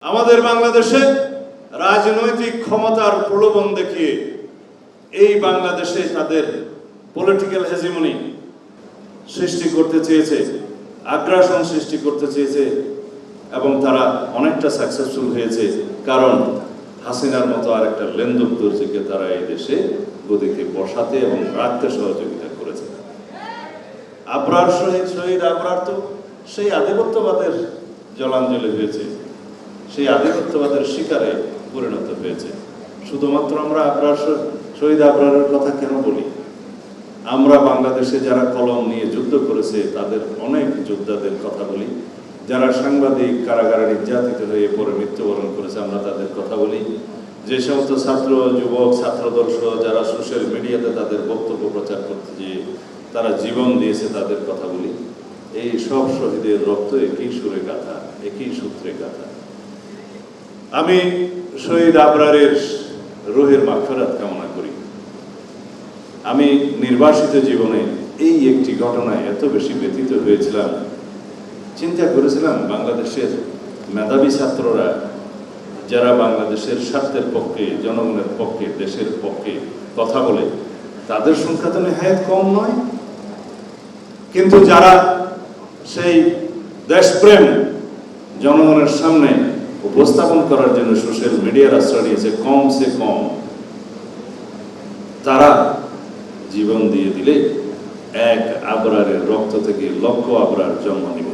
আমাদের বাংলাদেশে রাজনৈতিক ক্ষমতার প্রলোভন দেখিয়ে এই বাংলাদেশে তাদের পলিটিক্যাল হেজিমনি সৃষ্টি করতে চেয়েছে, আগ্রাসন সৃষ্টি করতে চেয়েছে এবং তারা অনেকটা সাকসেসফুল হয়েছে। কারণ হাসিনার মতো আরেকটা লেন্দুক দর্জিকে তারা এই দেশে গদিতে বসাতে এবং রাখতে সহযোগিতা করেছে। আবরার শহীদ আবরার তো সেই আধিপত্যবাদের জলাঞ্জলি হয়েছে, সেই আধিপত্যবাদের শিকারে পরিণত হয়েছে। শুধুমাত্র আমরা শহীদ আবরারের কথা কেন বলি? আমরা বাংলাদেশে যারা কলম নিয়ে যুদ্ধ করেছে তাদের অনেক যোদ্ধাদের কথা বলি, যারা সাংবাদিক কারাগারে নির্যাতিত হয়ে পরে মৃত্যুবরণ করেছে আমরা তাদের কথা বলি, যে সমস্ত ছাত্র যুবক ছাত্রদল সহ যারা সোশ্যাল মিডিয়াতে তাদের বক্তব্য প্রচার করতে গিয়ে তারা জীবন দিয়েছে তাদের কথা বলি। এই সব শহীদের রক্ত একই সুরে গাথা, একই সূত্রে গাথা। আমি শহীদ আবরারের রুহের মাগফিরাত কামনা করি। আমি নির্বাসিত জীবনে এই একটি ঘটনায় এত বেশি ব্যথিত হয়েছিলাম, চিন্তা করেছিলাম বাংলাদেশের মেধাবী ছাত্ররা যারা বাংলাদেশের স্বার্থের পক্ষে, জনগণের পক্ষে, দেশের পক্ষে কথা বলে তাদের সংখ্যা তো নেহায়েত কম নয়, কিন্তু যারা সেই দেশপ্রেম জনগণের সামনে উপস্থাপন করার জন্য সোশ্যাল মিডিয়ার আশ্রয় নিয়েছে কমসে কম তারা জীবন দিয়ে দিলে এক আবরারের রক্ত থেকে লক্ষ আবরার জন্ম নিবে।